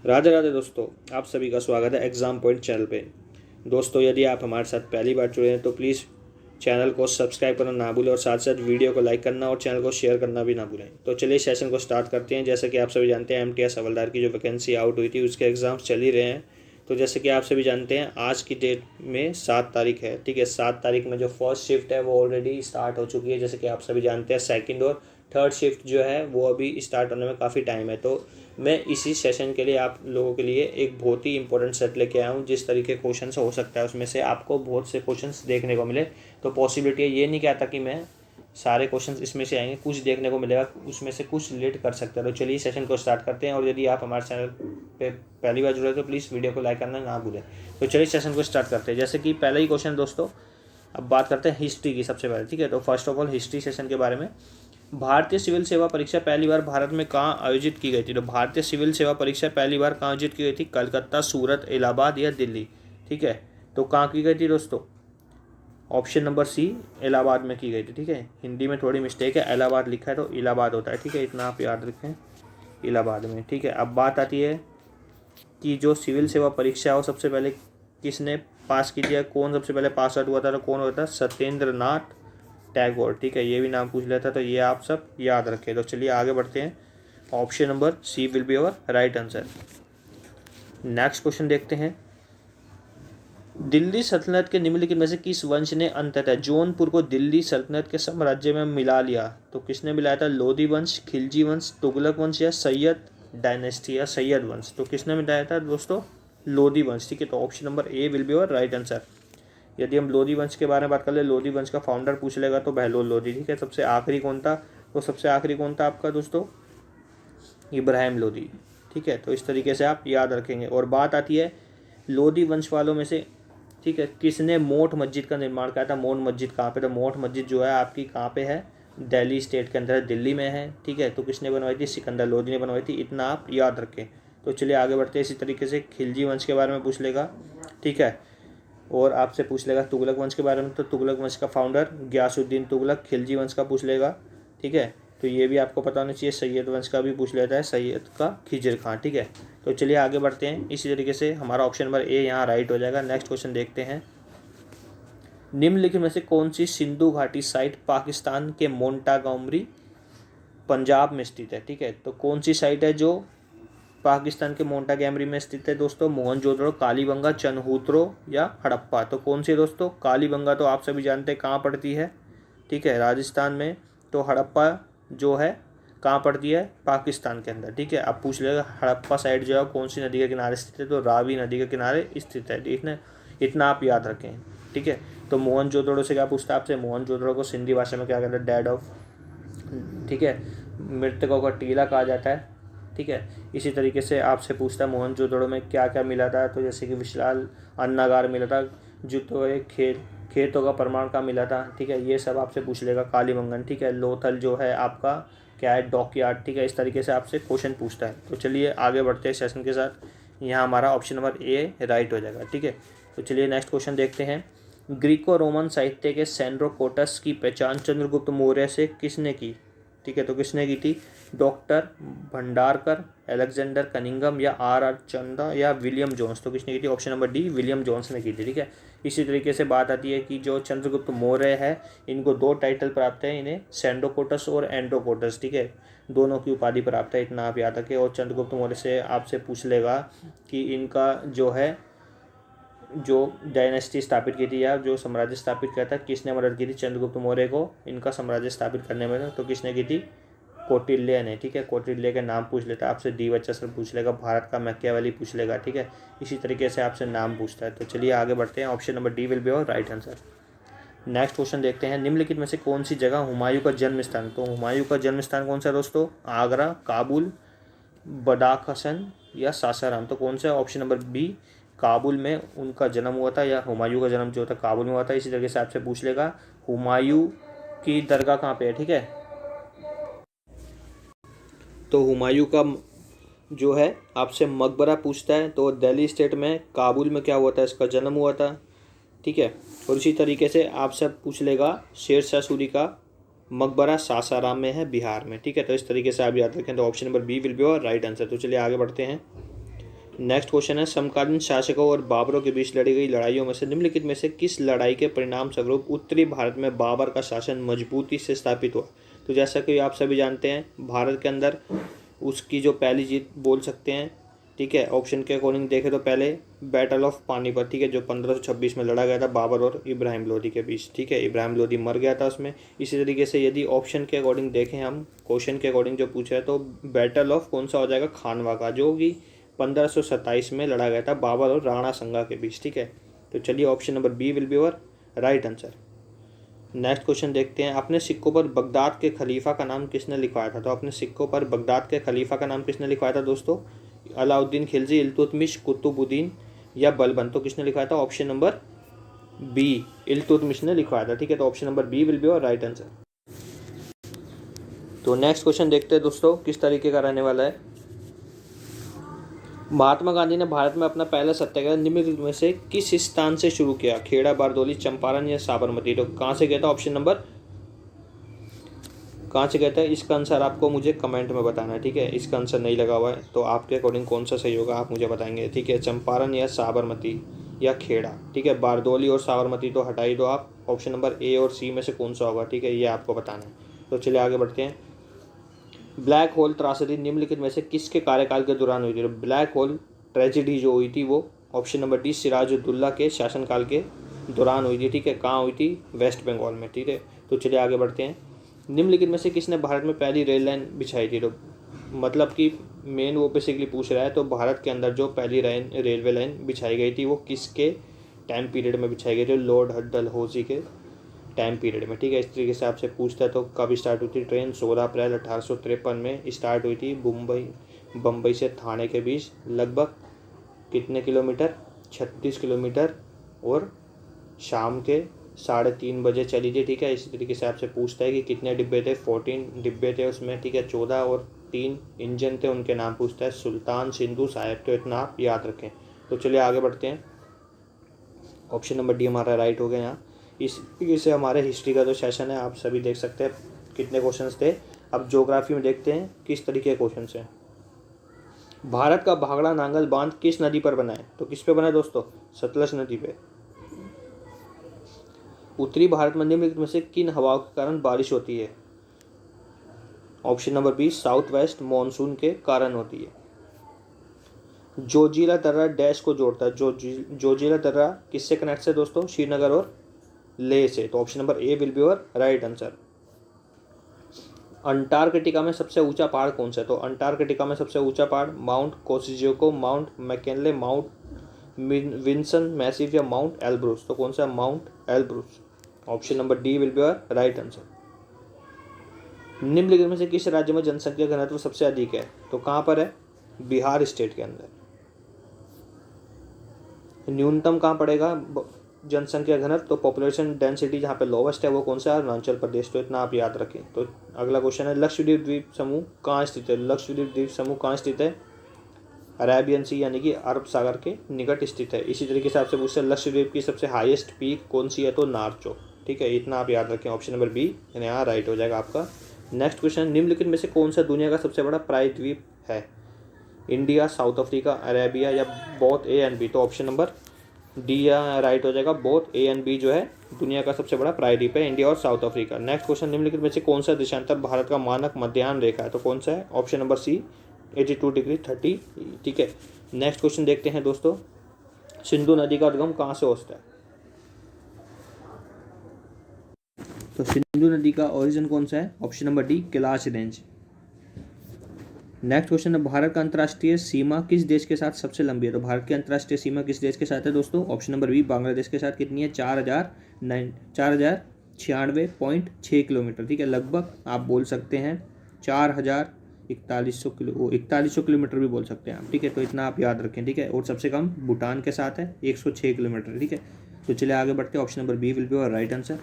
राधे राधे दोस्तों, आप सभी का स्वागत है एग्ज़ाम पॉइंट चैनल पे। दोस्तों, यदि आप हमारे साथ पहली बार जुड़े हैं तो प्लीज़ चैनल को सब्सक्राइब करना ना भूलें और साथ साथ वीडियो को लाइक करना और चैनल को शेयर करना भी ना भूलें। तो चलिए सेशन को स्टार्ट करते हैं। जैसे कि आप सभी जानते हैं, MTS हवलदार की जो वैकेंसी आउट हुई थी उसके एग्ज़ाम्स चल ही रहे हैं। तो जैसे कि आप सभी जानते हैं, आज की डेट में 7 तारीख है, ठीक है। 7 तारीख में जो फर्स्ट शिफ्ट है वो ऑलरेडी स्टार्ट हो चुकी है। जैसे कि आप सभी जानते हैं, सेकंड और थर्ड शिफ्ट जो है वो अभी स्टार्ट होने में काफ़ी टाइम है। तो मैं इसी सेशन के लिए आप लोगों के लिए एक बहुत ही इंपॉर्टेंट सेट लेके आया हूँ। जिस तरीके क्वेश्चन हो सकता है उसमें से आपको बहुत से क्वेश्चंस देखने को मिले। तो पॉसिबिलिटी है, ये नहीं कहता कि मैं सारे क्वेश्चंस इसमें से आएंगे, कुछ देखने को मिलेगा, उसमें से कुछ रिलेट कर सकते हैं। तो चलिए सेशन को स्टार्ट करते हैं। और यदि आप हमारे चैनल पे पहली बार जुड़े तो प्लीज़ वीडियो को लाइक करना ना भूलें। तो चलिए सेशन को स्टार्ट करते हैं। जैसे कि पहला ही क्वेश्चन दोस्तों, अब बात करते हैं हिस्ट्री की सबसे पहले, ठीक है। तो first of all history session के बारे में, भारतीय सिविल सेवा परीक्षा पहली बार भारत में कहाँ आयोजित की गई थी? तो भारतीय सिविल सेवा परीक्षा पहली बार कहाँ आयोजित की गई थी? कलकत्ता, सूरत, इलाहाबाद या दिल्ली, ठीक है। तो कहाँ की गई थी दोस्तों? ऑप्शन नंबर सी, इलाहाबाद में की गई थी, ठीक है। हिंदी में थोड़ी मिस्टेक है, इलाहाबाद लिखा है तो इलाहाबाद होता है, ठीक है। इतना आप याद रखें, इलाहाबाद में, ठीक है। अब बात आती है कि जो सिविल सेवा परीक्षा है वो सबसे पहले किसने पास की थी? कौन सबसे पहले पास आउट हुआ था? तो कौन हुआ था? सत्येंद्र नाथ टैगोर, ठीक है। ये भी नाम पूछ लेता, तो ये आप सब याद रखें। तो चलिए आगे बढ़ते हैं। Option number C will be our right answer. Next question देखते हैं। दिल्ली सल्तनत के निम्नलिखित में से किस वंश ने अंततः जौनपुर को दिल्ली सल्तनत के साम्राज्य में मिला लिया? तो किसने मिलाया था? लोधी वंश, खिलजी वंश, तुगलक वंश या सैयद डायनेस्टी या सैयद वंश? तो किसने मिलाया था दोस्तों? लोधी वंश, ठीक है। तो option number A will be our right answer. यदि हम लोधी वंश के बारे में बात कर ले, लोधी वंश का फाउंडर पूछ लेगा तो बहलोल लोधी, ठीक है। सबसे आखिरी कौन था? तो सबसे आखिरी कौन था आपका दोस्तों? इब्राहिम लोधी, ठीक है। तो इस तरीके से आप याद रखेंगे। और बात आती है लोधी वंश वालों में से, ठीक है, किसने मोठ मस्जिद का निर्माण किया था? मोठ मस्जिद कहाँ पे? तो मोठ मस्जिद जो है आपकी कहाँ पे है? दिल्ली स्टेट के अंदर, दिल्ली में है, ठीक है। तो किसने बनवाई थी? सिकंदर लोधी ने बनवाई थी। इतना आप याद रखें। तो चलिए आगे बढ़ते हैं। इसी तरीके से खिलजी वंश के बारे में पूछ लेगा, ठीक है। और आपसे पूछ लेगा तुगलक वंश के बारे में, तो तुगलक वंश का फाउंडर गयासुद्दीन तुगलक। खिलजी वंश का पूछ लेगा, ठीक है। तो ये भी आपको पता होना चाहिए। सैयद वंश का भी पूछ लेता है, सैयद का खिजर खां, ठीक है। तो चलिए आगे बढ़ते हैं। इसी तरीके से हमारा ऑप्शन नंबर ए यहाँ राइट हो जाएगा। नेक्स्ट क्वेश्चन देखते हैं। निम्नलिखित में से कौन सी सिंधु घाटी साइट पाकिस्तान के मोंटागोमरी पंजाब में स्थित है? ठीक है, तो कौन सी साइट है जो पाकिस्तान के मोंटागोमरी में स्थित है दोस्तों? मोहनजोदड़ो, कालीबंगा, चनहूत्रो या हड़प्पा? तो कौन सी है दोस्तों? कालीबंगा तो आप सभी जानते हैं कहाँ पड़ती है, ठीक है, राजस्थान में। तो हड़प्पा जो है कहाँ पड़ती है? पाकिस्तान के अंदर, ठीक है। अब पूछ लेगा हड़प्पा साइड जो है कौन सी नदी के किनारे स्थित है? तो रावी नदी के किनारे स्थित है, ठीक है। इतना आप याद रखें, ठीक है। तो मोहनजोदड़ो से क्या पूछता है आपसे? मोहनजोदड़ो को सिंधी भाषा में क्या कहते हैं? डेड ऑफ, ठीक है, मृतकों का टीला कहा जाता है, ठीक है। इसी तरीके से आपसे पूछता है मोहनजोदड़ो में क्या क्या मिला था? तो जैसे कि विशाल अन्नागार मिला था, जूतों खेतों का प्रमाण का मिला था, ठीक है। ये सब आपसे पूछ लेगा। कालीबंगन, ठीक है। लोथल जो है आपका क्या है? डॉकयार्ड, ठीक है। इस तरीके से आपसे क्वेश्चन पूछता है। तो चलिए आगे बढ़ते हैं सेशन के साथ। यहाँ हमारा ऑप्शन नंबर ए राइट हो जाएगा, ठीक है। तो चलिए नेक्स्ट क्वेश्चन देखते हैं। ग्रीको रोमन साहित्य के सेंड्रोकोटस की पहचान चंद्रगुप्त मौर्य से किसने की? ठीक है, तो किसने की थी? डॉक्टर भंडारकर, अलेक्जेंडर कनिंगम या आर चंदा या विलियम जोन्स? तो किसने की थी? Option number D, William Jones ने की थी, ठीक है। इसी तरीके से बात आती है कि जो चंद्रगुप्त मौर्य है इनको 2 टाइटल प्राप्त है, इन्हें सेंड्रोकोटस और एंड्रोकोटस, ठीक है, दोनों की उपाधि प्राप्त है। इतना आप याद रखें। और चंद्रगुप्त मौर्य से आपसे पूछ लेगा कि इनका जो है जो डायनेस्टी स्थापित की थी या जो साम्राज्य स्थापित किया था, किसने मदद की थी चंद्रगुप्त मौर्य को इनका साम्राज्य स्थापित करने में? तो किसने की थी? कौटिल्य ने, ठीक है। कौटिल्य के नाम पूछ लेता है आपसे। दिवचस्र पूछ लेगा, भारत का मैकियावेली पूछ लेगा, ठीक है। इसी तरीके से आपसे नाम पूछता है। तो चलिए आगे बढ़ते हैं। Option number D will be our right answer. Next question देखते हैं। निम्नलिखित में से कौन सी जगह हुमायूं का जन्म स्थान? तो हुमायूं का जन्म स्थान कौन सा है दोस्तों? आगरा, काबुल, बदाखसन या सासाराम? तो कौन सा? ऑप्शन नंबर बी, काबुल में उनका जन्म हुआ था, या हुमायूं का जन्म जो था काबुल में हुआ था। इसी तरीके से आपसे पूछ लेगा हुमायूं की दरगाह कहाँ पे है, ठीक है। तो हुमायूं का जो है आपसे मकबरा पूछता है, तो दिल्ली स्टेट में काबुल में क्या हुआ था? इसका जन्म हुआ था, ठीक है। और इसी तरीके से आपसे पूछ लेगा शेरशाह सूरी का मकबरा सासाराम में है, बिहार में, ठीक है। तो इस तरीके से आप याद रखें। तो option number B will be our right answer. तो चलिए आगे बढ़ते हैं। नेक्स्ट क्वेश्चन है, समकालीन शासकों और बाबरों के बीच लड़ी गई लड़ाइयों में से निम्नलिखित में से किस लड़ाई के परिणाम स्वरूप उत्तरी भारत में बाबर का शासन मजबूती से स्थापित हुआ। तो जैसा कि आप सभी जानते हैं, भारत के अंदर उसकी जो पहली जीत बोल सकते हैं, ठीक है। ऑप्शन के अकॉर्डिंग देखें तो पहले बैटल ऑफ पानीपत, ठीक है, जो 1526 में लड़ा गया था बाबर और इब्राहिम लोदी के बीच, ठीक है। इब्राहिम लोदी मर गया था उसमें। इसी तरीके से यदि ऑप्शन के अकॉर्डिंग देखें हम, क्वेश्चन के अकॉर्डिंग जो पूछा है, तो बैटल ऑफ कौन सा हो जाएगा, खानवा का, जो कि 1527 में लड़ा गया था बाबर और राणा संगा के बीच, ठीक है। तो चलिए option number B will be your right answer. Next question देखते हैं, अपने सिक्कों पर बगदाद के खलीफा का नाम किसने लिखवाया था। तो अपने सिक्कों पर बगदाद के खलीफा का नाम किसने लिखवाया था दोस्तों, अलाउद्दीन खिलजी, इल्तुतमिश, कुतुबुद्दीन या बलबन। तो किसने लिखवाया था, ऑप्शन नंबर बी, इल्तुतमिश ने लिखवाया था, ठीक है। तो option number B will be your right answer. तो नेक्स्ट क्वेश्चन देखते हैं दोस्तों, किस तरीके का रहने वाला है। महात्मा गांधी ने भारत में अपना पहला सत्याग्रह निम्नलिखित में से किस स्थान से शुरू किया, खेड़ा, बारदोली, चंपारण या साबरमती। तो कहाँ से किया था, ऑप्शन नंबर, कहाँ से कहता है, इसका आंसर आपको मुझे कमेंट में बताना है, ठीक है। इसका आंसर नहीं लगा हुआ है, तो आपके अकॉर्डिंग कौन सा सही होगा आप मुझे बताएंगे, ठीक है। चंपारण या साबरमती या खेड़ा, ठीक है। बारदोली और साबरमती तो हटा ही दो आप, ऑप्शन नंबर ए और सी में से कौन सा होगा, ठीक है, ये आपको बताना है। तो चलिए आगे बढ़ते हैं। ब्लैक होल त्रासदी निम्नलिखित में से किसके कार्यकाल के दौरान हुई थी। ब्लैक होल ट्रेजिडी जो हुई थी वो ऑप्शन नंबर डी, सिराजुद्दौला के शासनकाल के दौरान हुई थी, ठीक है। कहाँ हुई थी, वेस्ट बंगाल में, ठीक है। तो चलिए आगे बढ़ते हैं। निम्नलिखित में से किसने भारत में पहली रेल लाइन बिछाई थी। तो मतलब कि मेन वो बेसिकली पूछ रहा है, तो भारत के अंदर जो पहली रेलवे लाइन बिछाई गई थी वो किसके टाइम पीरियड में बिछाई गई थी, लॉर्ड डलहौजी के टाइम पीरियड में, ठीक है। इस तरीके से आपसे पूछता है। तो कब स्टार्ट हुई थी ट्रेन, 16 अप्रैल 1853 में स्टार्ट हुई थी। बम्बई से थाने के बीच लगभग कितने किलोमीटर, 36 किलोमीटर, और शाम के 3:30 बजे चली थी, ठीक है। इसी तरीके से आपसे पूछता है कि कितने डिब्बे थे, 14 डिब्बे थे उसमें, ठीक है। 14 और 3 इंजन थे, उनके नाम पूछता है, सुल्तान, सिंधु, साहेब। तो इतना आप याद रखें। तो चलिए आगे बढ़ते हैं। ऑप्शन नंबर डी हमारा राइट हो गया यहाँ। इस तरीके से हमारे हिस्ट्री का जो सेशन है आप सभी देख सकते हैं कितने क्वेश्चंस थे। अब ज्योग्राफी में देखते हैं किस तरीके के क्वेश्चंस हैं। भारत का भाखड़ा नांगल बांध किस नदी पर बना है। तो किस पे बना है दोस्तों, सतलज नदी पे। उत्तरी भारत में निम्नलिखित में से किन हवाओं के कारण बारिश होती है। Option number B, south west monsoon के कारण होती है। जोजिला दर्रा डैश को जोड़ता है। जोजिला दर्रा किससे कनेक्ट है दोस्तों, श्रीनगर और लेह से। तो option number A will be your right answer. Antarctica में सबसे ऊंचा पहाड़ कौन सा है। तो अंटार्कटिका में सबसे ऊंचा पहाड़ mount Kosciuszko, mount McKinley, mount Vinson massif या माउंट एल्ब्रूस। तो कौन सा, mount Elbrus. Option number D will be your right answer. निम्नलिखित में से किस राज्य में जनसंख्या घनत्व सबसे अधिक है। तो कहाँ पर है, बिहार स्टेट के अंदर। न्यूनतम कहाँ पड़ेगा जनसंख्या घनत्व, तो पॉपुलेशन डेंसिटी जहाँ पे लोवेस्ट है वो कौन सा है, अरुणाचल प्रदेश। तो इतना आप याद रखें। तो अगला क्वेश्चन है, लक्षद्वीप द्वीप समूह कहाँ स्थित है। लक्षद्वीप द्वीप समूह कहाँ स्थित है, अरेबियन सी यानी कि अरब सागर के निकट स्थित है। इसी तरीके से आपसे पूछते हैं लक्षद्वीप की सबसे हाईएस्ट पीक कौन सी है, तो नारचो, ठीक है। इतना आप याद रखें। ऑप्शन नंबर बी यहाँ राइट हो जाएगा आपका। नेक्स्ट क्वेश्चन, निम्नलिखित में से कौन सा दुनिया का सबसे बड़ा प्रायद्वीप है। इंडिया, साउथ अफ्रीका, अरेबिया या बोथ ए एंड बी। तो ऑप्शन नंबर डी या राइट हो जाएगा। बोथ ए एंड बी जो है दुनिया का सबसे बड़ा प्रायद्वीप है, इंडिया और साउथ अफ्रीका। नेक्स्ट क्वेश्चन, निम्नलिखित में से कौन सा देशांतर भारत का मानक मध्याह्न रेखा है। तो कौन सा है, ऑप्शन नंबर सी 82 डिग्री 30, ठीक है। नेक्स्ट क्वेश्चन देखते हैं दोस्तों, सिंधु नदी का उद्गम कहाँ से होता है। तो सिंधु नदी का ओरिजिन कौन सा है, option number D Kailash range. Next question है, भारत का अंतर्राष्ट्रीय सीमा किस देश के साथ सबसे लंबी है। तो भारत की अंतर्राष्ट्रीय सीमा किस देश के साथ है दोस्तों, ऑप्शन नंबर बी बांग्लादेश के साथ। कितनी है, 4096.6 किलोमीटर, ठीक है। लगभग आप बोल सकते हैं 4100 किलोमीटर भी बोल सकते हैं आप, ठीक है। तो इतना आप याद रखें, ठीक है। और सबसे कम भूटान के साथ है 106 किलोमीटर, ठीक है। तो चलिए आगे बढ़ते हैं। Option number B will be our right answer.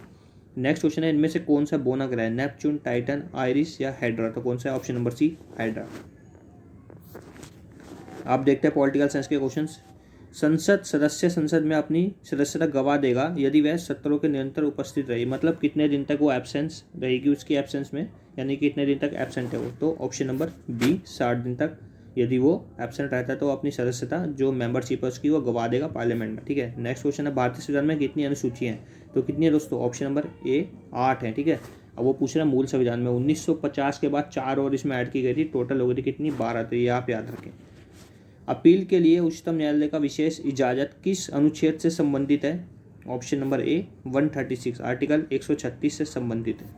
Next question है, इनमें से कौन सा बोना ग्रह है, नेपच्यून, टाइटन, आइरिस या हाइड्रा। तो कौन सा है, ऑप्शन नंबर सी हाइड्रा। आप देखते हैं पॉलिटिकल साइंस के क्वेश्चंस। संसद सदस्य संसद में अपनी सदस्यता गवा देगा यदि वह सत्रों के निरंतर उपस्थित रही। मतलब कितने दिन तक वो एब्सेंस रहेगी उसकी एब्सेंस में, यानी कि कितने दिन तक एब्सेंट है वो। तो ऑप्शन नंबर बी 60 दिन तक यदि वो एब्सेंट रहता है तो अपनी सदस्यता जो मेंबरशिप है उसकी वो गवा देगा पार्लियामेंट में, ठीक है। नेक्स्ट क्वेश्चन है भारतीय संविधान में कितनी अनुसूचियाँ हैं, तो कितनी है दोस्तों, ऑप्शन नंबर ए 8 है, ठीक है। अब वो पूछ रहा है मूल संविधान में 1950 के बाद 4 और इसमें ऐड की गई थी, टोटल हो गई थी कितनी, 12, तो ये आप याद रखें। अपील के लिए उच्चतम न्यायालय का विशेष इजाजत किस अनुच्छेद से संबंधित है, ऑप्शन नंबर ए 136 आर्टिकल 136 से संबंधित है।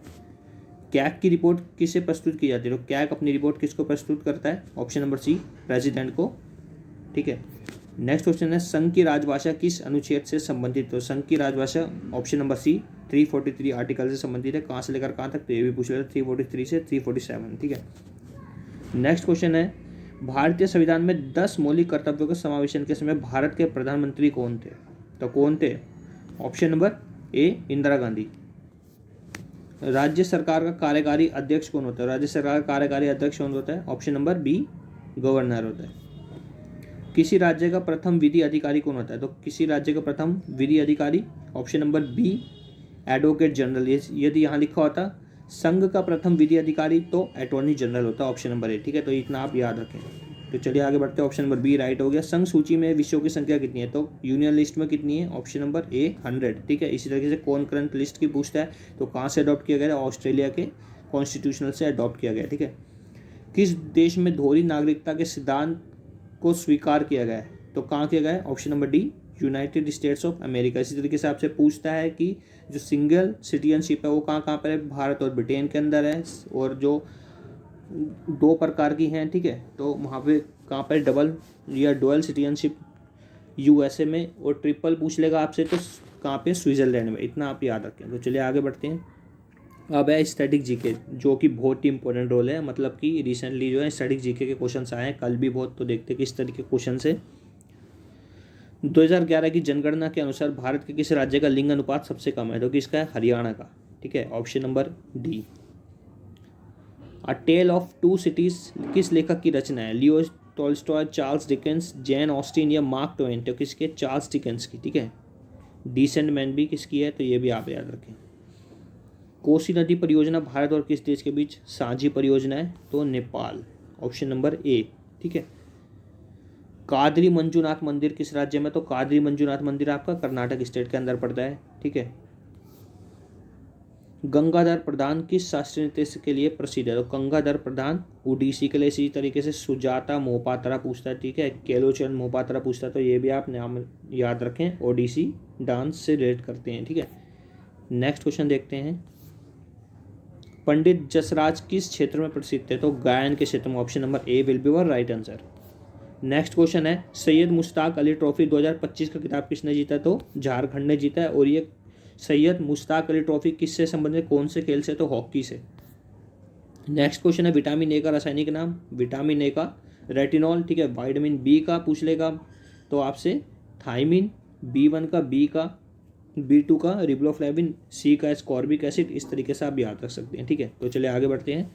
कैग की रिपोर्ट किसे प्रस्तुत की जाती है, तो कैग अपनी रिपोर्ट किसको प्रस्तुत करता है, ऑप्शन नंबर सी प्रेसिडेंट को, ठीक है। नेक्स्ट क्वेश्चन है संघ की राजभाषा किस अनुच्छेद से संबंधित, तो संघ की राजभाषा ऑप्शन नंबर सी 343 आर्टिकल से संबंधित है। कहाँ से लेकर कहाँ तक, तो ये भी पूछ लेते 343 से 347, ठीक है। नेक्स्ट क्वेश्चन है भारतीय संविधान में 10 मौलिक कर्तव्यों के समावेशन के समय भारत के प्रधानमंत्री कौन थे, तो कौन थे, ऑप्शन नंबर ए इंदिरा गांधी। राज्य सरकार का कार्यकारी अध्यक्ष कौन होता है, राज्य सरकार का कार्यकारी अध्यक्ष कौन होता है, ऑप्शन नंबर बी गवर्नर होता है। किसी राज्य का प्रथम विधि अधिकारी कौन होता है, तो किसी राज्य का प्रथम विधि अधिकारी, option number B advocate general. यदि यहाँ लिखा होता संघ का प्रथम विधि अधिकारी तो अटॉर्नी जनरल होता है, ऑप्शन नंबर ए, ठीक है। तो इतना आप याद रखें। तो चलिए आगे बढ़ते हैं, ऑप्शन नंबर बी राइट हो गया। संघ सूची में विषयों की संख्या कितनी है, तो यूनियन लिस्ट में कितनी है, ऑप्शन नंबर ए 100, ठीक है। इसी तरीके से कॉन्करेंट लिस्ट की पूछता है तो कहाँ से अडॉप्ट किया गया, ऑस्ट्रेलिया के कॉन्स्टिट्यूशनल से अडॉप्ट किया गया, ठीक है। किस देश में दोहरी नागरिकता के सिद्धांत को स्वीकार किया गया है, तो कहाँ किया गया है, option number D United states of America. इसी तरीके से आपसे पूछता है कि जो सिंगल सिटीजनशिप है वो कहाँ कहाँ पर है, भारत और ब्रिटेन के अंदर है, और जो 2 प्रकार की हैं, ठीक है, तो वहाँ पे कहाँ पर डबल या डुअल सिटीजनशिप यूएसए में, और ट्रिपल पूछ लेगा आपसे तो कहाँ पे, स्विट्जरलैंड में। इतना आप याद रखें। तो चलिए आगे बढ़ते हैं। अब है स्टैटिक जीके, जो कि बहुत ही इंपॉर्टेंट रोल है, मतलब कि रिसेंटली जो है स्टैटिक जीके के क्वेश्चंस आए हैं, कल भी बहुत, तो देखते हैं किस तरीके के क्वेश्चन है। 2011 की जनगणना के अनुसार भारत के किस राज्य का लिंग अनुपात सबसे कम है, तो किसका है, हरियाणा का, ठीक है, option number D. A tale of two cities किस लेखक की रचना है, Leo Tolstoy, Charles Dickens, Jane Austen या मार्क ट्वेन, तो किसके, चार्ल्स डिकेंस की, ठीक है। डिसेंट मैन भी किसकी है, तो ये भी आप याद रखें। कोसी नदी परियोजना भारत और किस देश के बीच साझी परियोजना है, तो नेपाल, ऑप्शन नंबर ए, ठीक है। कादरी मंजूनाथ मंदिर किस राज्य में, तो कादरी मंजूनाथ मंदिर आपका कर्नाटक स्टेट के अंदर पड़ता है, ठीक है। गंगाधर प्रधान किस शास्त्रीय नृत्य के लिए प्रसिद्ध है, तो गंगाधर प्रधान ओडिसी के लिए। इसी तरीके से सुजाता मोहपात्रा पूछता है, ठीक है, केलोचरण मोहपात्रा पूछता है, तो ये भी आप नाम याद रखें, ओडिसी डांस से रिलेट करते हैं, ठीक है। नेक्स्ट क्वेश्चन देखते हैं। पंडित जसराज किस क्षेत्र में प्रसिद्ध है, तो गायन के क्षेत्र में, option number A will be your right answer. Next question है सैयद मुश्ताक अली ट्रॉफी 2025 का खिताब किसने जीता, तो झारखंड ने जीता है। और ये सैयद मुश्ताक अली ट्रॉफी किससे संबंधित, कौन से खेल से, तो हॉकी से। नेक्स्ट क्वेश्चन है विटामिन ए का रासायनिक नाम, विटामिन ए का रेटिनॉल, ठीक है। विटामिन बी का पूछ लेगा तो आपसे थायमिन, B1 का, बी का, B2 का रिबोफ्लेविन, सी का एस्कॉर्बिक एसिड। इस तरीके से आप याद रख सकते हैं, ठीक है। तो चलिए आगे बढ़ते हैं।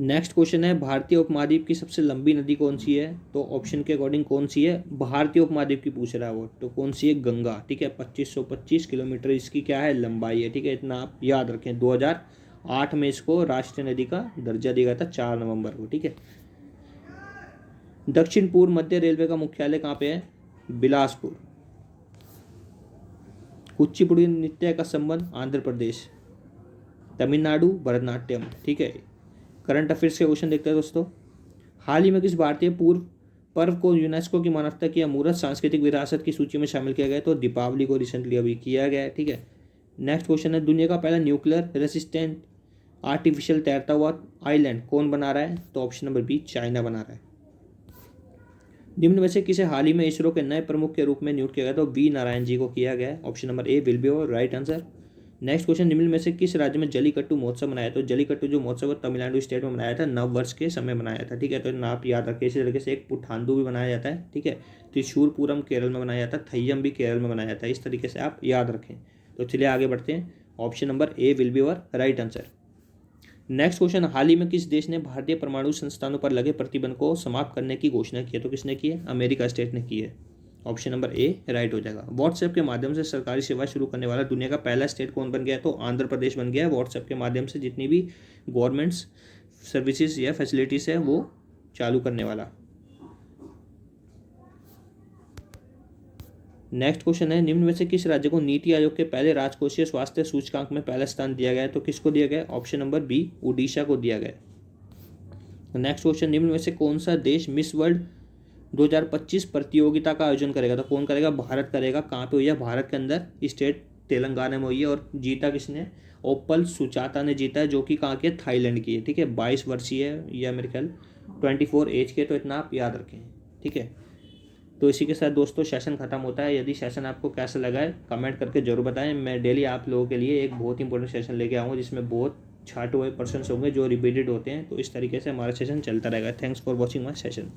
नेक्स्ट क्वेश्चन है भारतीय उपमहाद्वीप की सबसे लंबी नदी कौन सी है, तो ऑप्शन के अकॉर्डिंग कौन सी है, भारतीय उपमहाद्वीप की पूछ रहा है वो, तो कौन सी है, गंगा, ठीक है। 2525 किलोमीटर इसकी क्या है, लंबाई है, ठीक है। इतना आप याद रखें। 2008 में इसको राष्ट्रीय नदी का दर्जा दिया गया था, 4 नवंबर को, ठीक है। दक्षिण पूर्व मध्य रेलवे का मुख्यालय कहाँ पे है, बिलासपुर। कुचिपुड़ी नृत्य का संबंध आंध्र प्रदेश, तमिलनाडु, भरतनाट्यम, ठीक है। करंट अफेयर्स के क्वेश्चन देखते हैं दोस्तों। हाल ही में किस भारतीय पूर्व पर्व को यूनेस्को की मानवता की अमूर्त सांस्कृतिक विरासत की सूची में शामिल किया गया, तो दीपावली को रिसेंटली अभी किया गया है, ठीक है। नेक्स्ट क्वेश्चन है दुनिया का पहला न्यूक्लियर रेसिस्टेंट आर्टिफिशियल तैरता हुआ आइलैंड कौन बना रहा है, तो ऑप्शन नंबर बी चाइना बना रहा है। निम्न में से किसे हाल ही में इसरो के नए प्रमुख के रूप में नियुक्त किया गया, तो वी नारायण जी को किया गया है, option number A will be your right answer. Next question निम्न में से किस राज्य में जलीकट्टू महोत्सव मनाया, तो जलीकट्टू जो महोत्सव है तमिलनाडु स्टेट में मनाया था, नव वर्ष के समय मनाया था, ठीक है। तो आप याद रखिए। इसी तरीके से एक पुठांदू भी मनाया जाता है, ठीक है। त्रिशूरपुरम केरल में मनाया जाता है, थय्यम भी केरल में मनाया जाता है। इस तरीके से आप याद रखें। तो चलिए आगे बढ़ते हैं। Option number A will be your right answer. Next question हाल ही में किस देश ने भारतीय परमाणु संस्थानों पर लगे प्रतिबंध को समाप्त करने की घोषणा की है, तो किसने की है, अमेरिका स्टेट ने की है, ऑप्शन नंबर ए राइट हो जाएगा। व्हाट्सएप के माध्यम से सरकारी सेवा शुरू करने वाला दुनिया का पहला स्टेट कौन बन गया है, तो आंध्र प्रदेश बन गया है। व्हाट्सएप के माध्यम से जितनी भी गवर्नमेंट्स सर्विसेज या फैसिलिटीज़ है वो चालू करने वाला। नेक्स्ट क्वेश्चन है, निम्न में से किस राज्य को नीति आयोग के पहले राजकोषीय स्वास्थ्य सूचकांक में पहला स्थान दिया गया है? तो किसको दिया गया? ऑप्शन नंबर बी, उड़ीसा को दिया गया। नेक्स्ट क्वेश्चन, निम्न में से कौन सा देश मिस वर्ल्ड 2025 प्रतियोगिता का आयोजन करेगा? तो कौन करेगा? भारत करेगा। कहाँ पे हुई है? भारत के अंदर, स्टेट तेलंगाना में हुई है। और जीता किसने? ओपल सुचाता ने जीता है, जो कि कहाँ की है? थाईलैंड की है। ठीक है, 22 वर्षीय है या मेरे ख्याल 24 एज के, तो इतना आप याद रखें। ठीक है, तो इसी के साथ दोस्तों सेशन खत्म होता है। यदि सेशन आपको कैसा लगा है कमेंट करके जरूर बताएं। मैं डेली आप लोगों के लिए एक बहुत इंपॉर्टेंट सेशन लेके आऊँगा, जिसमें बहुत छाटे हुए पर्सन्स होंगे जो रिपीटेड होते हैं। तो इस तरीके से हमारा सेशन चलता रहेगा। Thanks for watching my session.